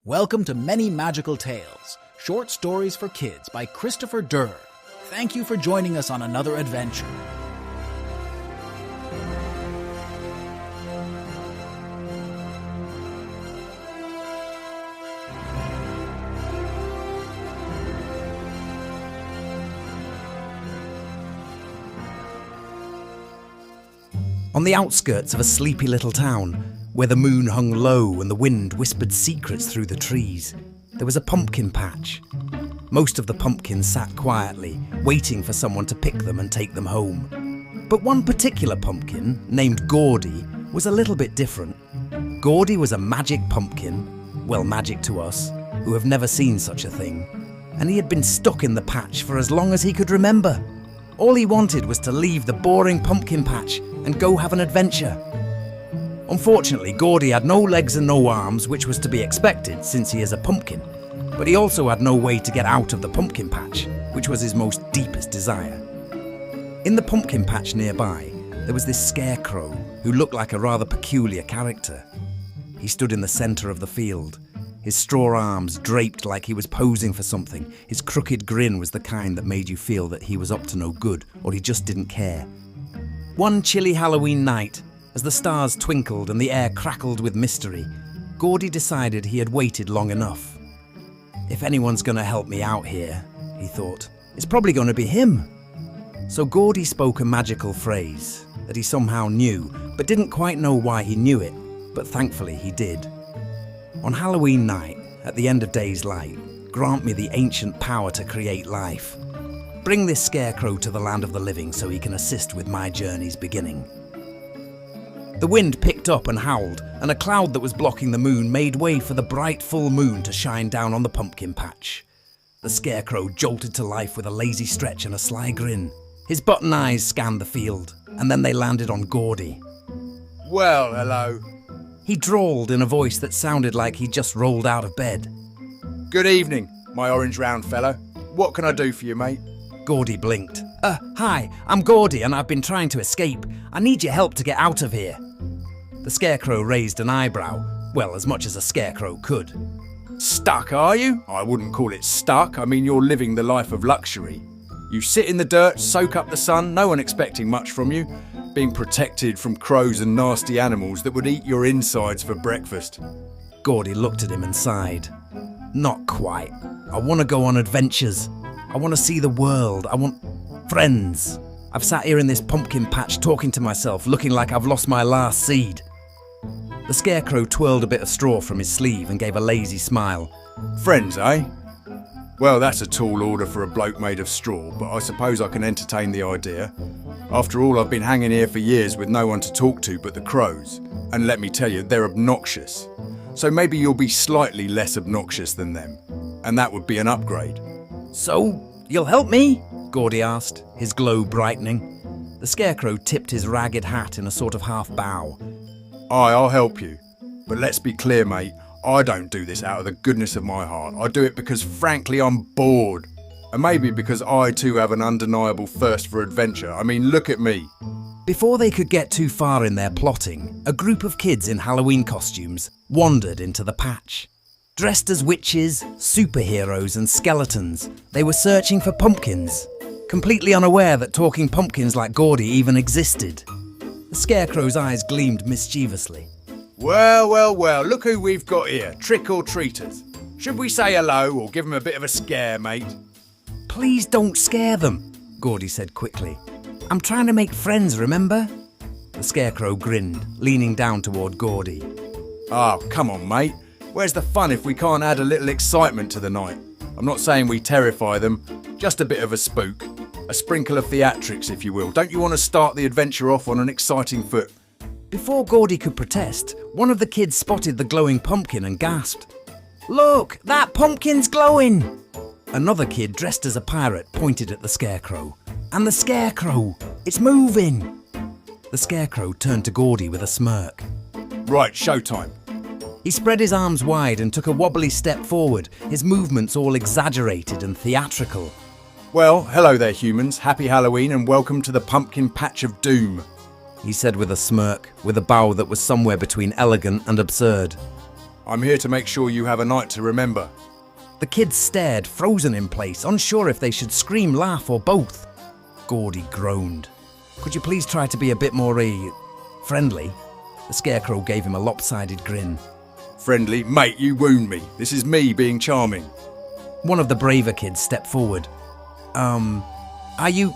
Welcome to Many Magical Tales, short stories for kids by Christopher Durr. Thank you for joining us on another adventure. On the outskirts of a sleepy little town, where the moon hung low and the wind whispered secrets through the trees, there was a pumpkin patch. Most of the pumpkins sat quietly, waiting for someone to pick them and take them home. But one particular pumpkin, named Gordy, was a little bit different. Gordy was a magic pumpkin, well, magic to us, who have never seen such a thing, and he had been stuck in the patch for as long as he could remember. All he wanted was to leave the boring pumpkin patch and go have an adventure. Unfortunately, Gordy had no legs and no arms, which was to be expected since he is a pumpkin, but he also had no way to get out of the pumpkin patch, which was his most deepest desire. In the pumpkin patch nearby, there was this scarecrow who looked like a rather peculiar character. He stood in the centre of the field, his straw arms draped like he was posing for something. His crooked grin was the kind that made you feel that he was up to no good, or he just didn't care. One chilly Halloween night, as the stars twinkled and the air crackled with mystery, Gordy decided he had waited long enough. If anyone's going to help me out here, he thought, it's probably going to be him. So Gordy spoke a magical phrase that he somehow knew, but didn't quite know why he knew it, but thankfully he did. On Halloween night, at the end of day's light, grant me the ancient power to create life. Bring this scarecrow to the land of the living so he can assist with my journey's beginning. The wind picked up and howled, and a cloud that was blocking the moon made way for the bright full moon to shine down on the pumpkin patch. The scarecrow jolted to life with a lazy stretch and a sly grin. His button eyes scanned the field, and then they landed on Gordy. Well, hello. He drawled in a voice that sounded like he'd just rolled out of bed. Good evening, my orange round fellow. What can I do for you, mate? Gordy blinked. Hi, I'm Gordy and I've been trying to escape. I need your help to get out of here. The scarecrow raised an eyebrow, well, as much as a scarecrow could. Stuck, are you? I wouldn't call it stuck. I mean, you're living the life of luxury. You sit in the dirt, soak up the sun, no one expecting much from you, being protected from crows and nasty animals that would eat your insides for breakfast. Gordy looked at him and sighed. Not quite. I want to go on adventures. I want to see the world. I want friends. I've sat here in this pumpkin patch talking to myself, looking like I've lost my last seed. The scarecrow twirled a bit of straw from his sleeve and gave a lazy smile. Friends, eh? Well, that's a tall order for a bloke made of straw, but I suppose I can entertain the idea. After all, I've been hanging here for years with no one to talk to but the crows. And let me tell you, they're obnoxious. So maybe you'll be slightly less obnoxious than them. And that would be an upgrade. So, you'll help me? Gordy asked, his glow brightening. The scarecrow tipped his ragged hat in a sort of half bow. Aye, I'll help you. But let's be clear, mate. I don't do this out of the goodness of my heart. I do it because, frankly, I'm bored. And maybe because I too have an undeniable thirst for adventure. I mean, look at me. Before they could get too far in their plotting, a group of kids in Halloween costumes wandered into the patch. Dressed as witches, superheroes and skeletons, they were searching for pumpkins, completely unaware that talking pumpkins like Gordy even existed. The scarecrow's eyes gleamed mischievously. Well, look who we've got here, trick-or-treaters. Should we say hello or give them a bit of a scare, mate? Please don't scare them, Gordy said quickly. I'm trying to make friends, remember? The scarecrow grinned, leaning down toward Gordy. Oh, come on, mate. Where's the fun if we can't add a little excitement to the night? I'm not saying we terrify them, just a bit of a spook. A sprinkle of theatrics, if you will. Don't you want to start the adventure off on an exciting foot? Before Gordy could protest, one of the kids spotted the glowing pumpkin and gasped. Look, that pumpkin's glowing! Another kid dressed as a pirate pointed at the scarecrow. And the scarecrow! It's moving! The scarecrow turned to Gordy with a smirk. Right, showtime. He spread his arms wide and took a wobbly step forward, his movements all exaggerated and theatrical. Well, hello there, humans. Happy Halloween and welcome to the pumpkin patch of doom. He said with a smirk, with a bow that was somewhere between elegant and absurd. I'm here to make sure you have a night to remember. The kids stared, frozen in place, unsure if they should scream, laugh, or both. Gordy groaned. Could you please try to be a bit more, friendly? The Scarecrow gave him a lopsided grin. Friendly? Mate, you wound me. This is me being charming. One of the braver kids stepped forward. Are you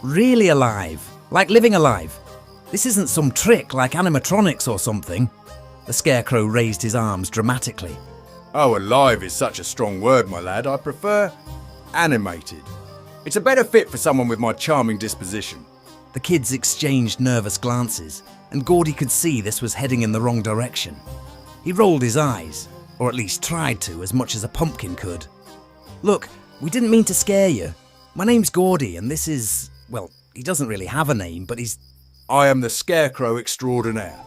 really alive? Like living alive? This isn't some trick like animatronics or something. The Scarecrow raised his arms dramatically. Oh, alive is such a strong word, my lad. I prefer animated. It's a better fit for someone with my charming disposition. The kids exchanged nervous glances, and Gordy could see this was heading in the wrong direction. He rolled his eyes, or at least tried to, as much as a pumpkin could. Look, we didn't mean to scare you. My name's Gordy, and this is, well, he doesn't really have a name, but he's... I am the Scarecrow extraordinaire.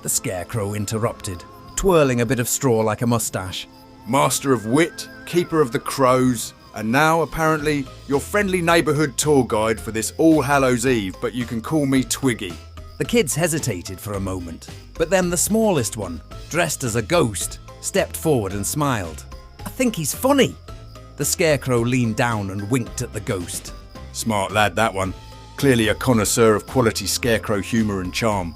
The Scarecrow interrupted, twirling a bit of straw like a mustache. Master of wit, keeper of the crows, and now, apparently, your friendly neighbourhood tour guide for this All Hallows Eve, but you can call me Twiggy. The kids hesitated for a moment, but then the smallest one, dressed as a ghost, stepped forward and smiled. I think he's funny. The Scarecrow leaned down and winked at the ghost. Smart lad, that one. Clearly a connoisseur of quality Scarecrow humour and charm.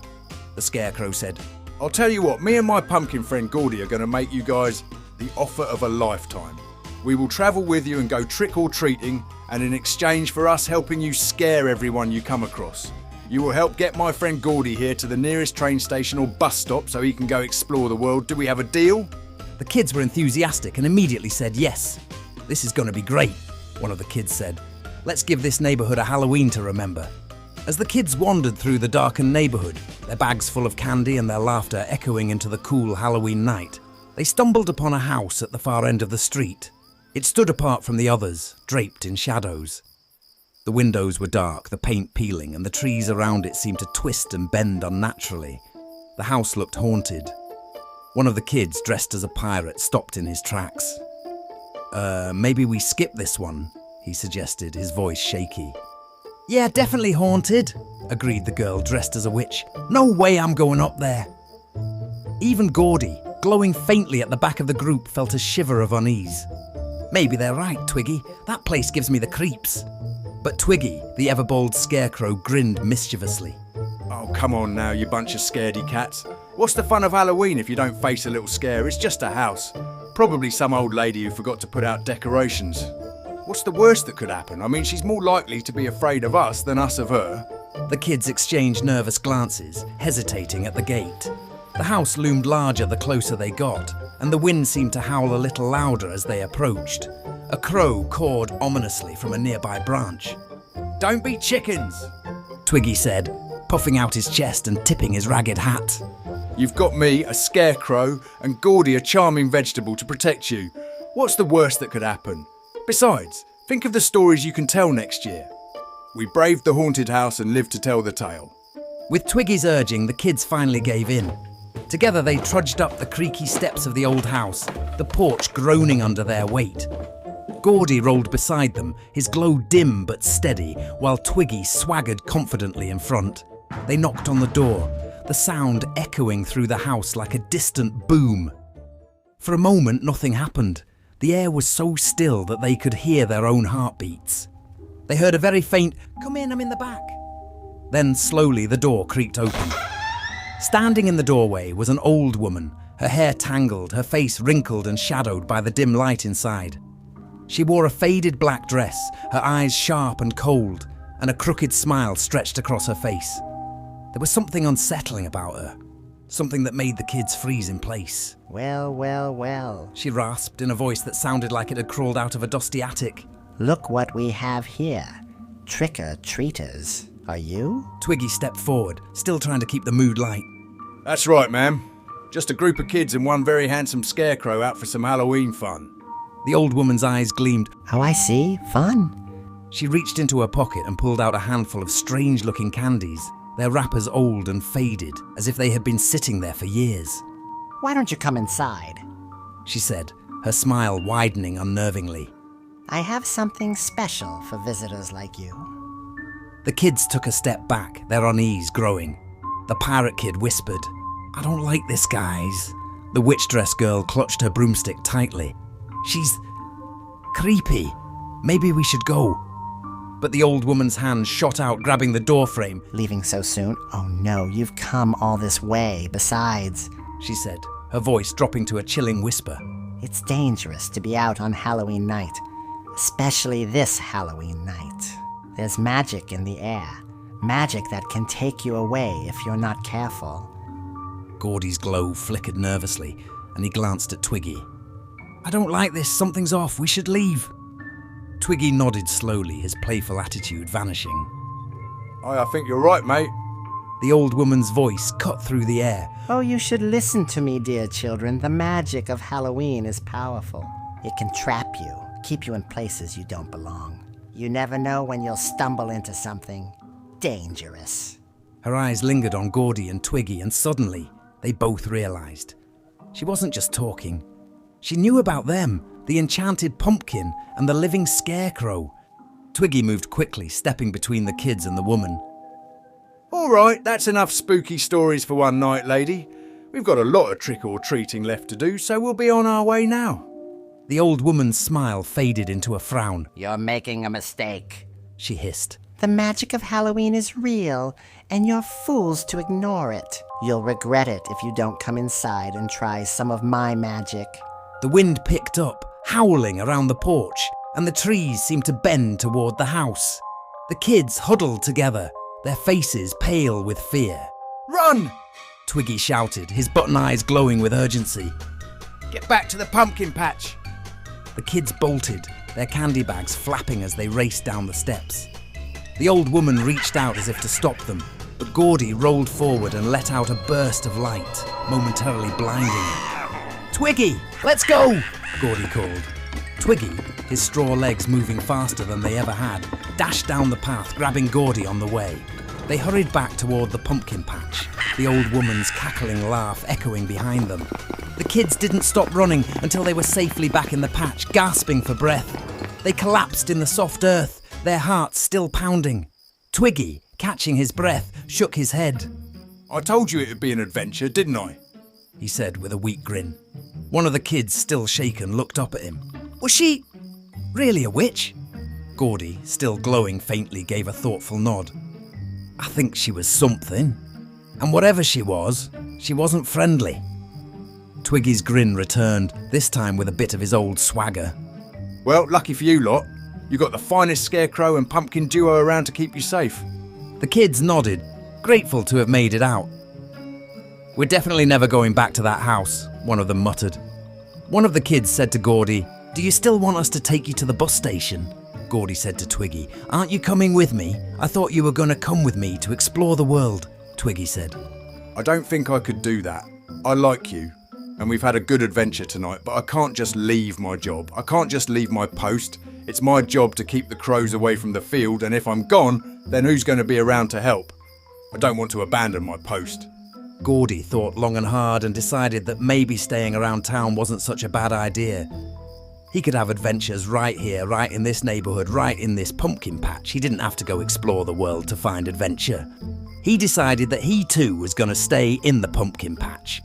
The Scarecrow said, I'll tell you what, me and my pumpkin friend Gordy are going to make you guys the offer of a lifetime. We will travel with you and go trick-or-treating, and in exchange for us helping you scare everyone you come across, you will help get my friend Gordy here to the nearest train station or bus stop so he can go explore the world. Do we have a deal? The kids were enthusiastic and immediately said yes. This is going to be great, one of the kids said. Let's give this neighbourhood a Halloween to remember. As the kids wandered through the darkened neighbourhood, their bags full of candy and their laughter echoing into the cool Halloween night, they stumbled upon a house at the far end of the street. It stood apart from the others, draped in shadows. The windows were dark, the paint peeling, and the trees around it seemed to twist and bend unnaturally. The house looked haunted. One of the kids, dressed as a pirate, stopped in his tracks. Maybe we skip this one, he suggested, his voice shaky. Yeah, definitely haunted, agreed the girl dressed as a witch. No way I'm going up there. Even Gordy, glowing faintly at the back of the group, felt a shiver of unease. Maybe they're right, Twiggy. That place gives me the creeps. But Twiggy, the ever-bold Scarecrow, grinned mischievously. Oh, come on now, you bunch of scaredy cats. What's the fun of Halloween if you don't face a little scare? It's just a house. Probably some old lady who forgot to put out decorations. What's the worst that could happen? I mean, she's more likely to be afraid of us than us of her. The kids exchanged nervous glances, hesitating at the gate. The house loomed larger the closer they got, and the wind seemed to howl a little louder as they approached. A crow cawed ominously from a nearby branch. Don't be chickens, Twiggy said, puffing out his chest and tipping his ragged hat. You've got me, a scarecrow, and Gordy, a charming vegetable, to protect you. What's the worst that could happen? Besides, think of the stories you can tell next year. We braved the haunted house and lived to tell the tale. With Twiggy's urging, the kids finally gave in. Together they trudged up the creaky steps of the old house, the porch groaning under their weight. Gordy rolled beside them, his glow dim but steady, while Twiggy swaggered confidently in front. They knocked on the door, the sound echoing through the house like a distant boom. For a moment, nothing happened. The air was so still that they could hear their own heartbeats. They heard a very faint, "Come in, I'm in the back." Then slowly the door creaked open. Standing in the doorway was an old woman, her hair tangled, her face wrinkled and shadowed by the dim light inside. She wore a faded black dress, her eyes sharp and cold, and a crooked smile stretched across her face. There was something unsettling about her, something that made the kids freeze in place. Well, well, well, She rasped in a voice that sounded like it had crawled out of a dusty attic. look what we have here. Trick-or-treaters. Are you? Twiggy stepped forward, still trying to keep the mood light. That's right, ma'am. Just a group of kids and one very handsome scarecrow out for some Halloween fun. The old woman's eyes gleamed. Oh, I see. Fun. She reached into her pocket and pulled out a handful of strange-looking candies, their wrappers old and faded, as if they had been sitting there for years. Why don't you come inside? She said, her smile widening unnervingly. I have something special for visitors like you. The kids took a step back, their unease growing. The pirate kid whispered, "I don't like this, guys. The witch dress girl clutched her broomstick tightly. She's creepy. Maybe we should go. But the old woman's hand shot out, grabbing the doorframe. Leaving so soon? Oh no, you've come all this way. Besides, She said, her voice dropping to a chilling whisper. It's dangerous to be out on Halloween night, especially this Halloween night. There's magic in the air, magic that can take you away if you're not careful. Gordy's glow flickered nervously, and he glanced at Twiggy. I don't like this, something's off, we should leave. Twiggy nodded slowly, his playful attitude vanishing. I think you're right, mate. The old woman's voice cut through the air. Oh, you should listen to me, dear children. The magic of Halloween is powerful. It can trap you, keep you in places you don't belong. You never know when you'll stumble into something dangerous. Her eyes lingered on Gordy and Twiggy, and suddenly they both realized. She wasn't just talking. She knew about them, the enchanted pumpkin and the living scarecrow. Twiggy moved quickly, stepping between the kids and the woman. All right, that's enough spooky stories for one night, lady. We've got a lot of trick-or-treating left to do, so we'll be on our way now. The old woman's smile faded into a frown. You're making a mistake, She hissed. The magic of Halloween is real, and you're fools to ignore it. You'll regret it if you don't come inside and try some of my magic. The wind picked up, howling around the porch, and the trees seemed to bend toward the house. The kids huddled together, their faces pale with fear. Run! Twiggy shouted, his button eyes glowing with urgency. Get back to the pumpkin patch. The kids bolted, their candy bags flapping as they raced down the steps. The old woman reached out as if to stop them, but Gordy rolled forward and let out a burst of light, momentarily blinding. Twiggy, let's go! Gordy called. Twiggy, his straw legs moving faster than they ever had, dashed down the path, grabbing Gordy on the way. They hurried back toward the pumpkin patch, the old woman's cackling laugh echoing behind them. The kids didn't stop running until they were safely back in the patch, gasping for breath. They collapsed in the soft earth, their hearts still pounding. Twiggy, catching his breath, shook his head. I told you it would be an adventure, didn't I? He said with a weak grin. One of the kids, still shaken, looked up at him. Was she really a witch? Gordy, still glowing faintly, gave a thoughtful nod. I think she was something. And whatever she wasn't friendly. Twiggy's grin returned, this time with a bit of his old swagger. Well, lucky for you lot. You got the finest scarecrow and pumpkin duo around to keep you safe. The kids nodded, grateful to have made it out. We're definitely never going back to that house, one of them muttered. One of the kids said to Gordy, Do you still want us to take you to the bus station? Gordy said to Twiggy, Aren't you coming with me? I thought you were going to come with me to explore the world, Twiggy said. I don't think I could do that. I like you, and we've had a good adventure tonight, but I can't just leave my job. I can't just leave my post. It's my job to keep the crows away from the field, and if I'm gone, then who's going to be around to help? I don't want to abandon my post. Gordy thought long and hard and decided that maybe staying around town wasn't such a bad idea. He could have adventures right here, right in this neighbourhood, right in this pumpkin patch. He didn't have to go explore the world to find adventure. He decided that he too was going to stay in the pumpkin patch.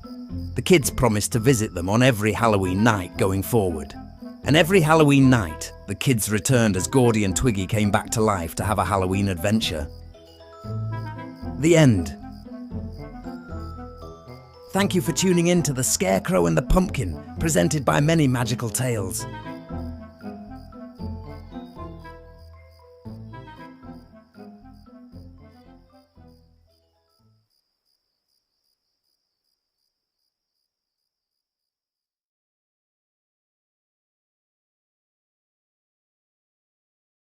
The kids promised to visit them on every Halloween night going forward. And every Halloween night, the kids returned as Gordy and Twiggy came back to life to have a Halloween adventure. The end. Thank you for tuning in to The Scarecrow and the Pumpkin, presented by Many Magical Tales.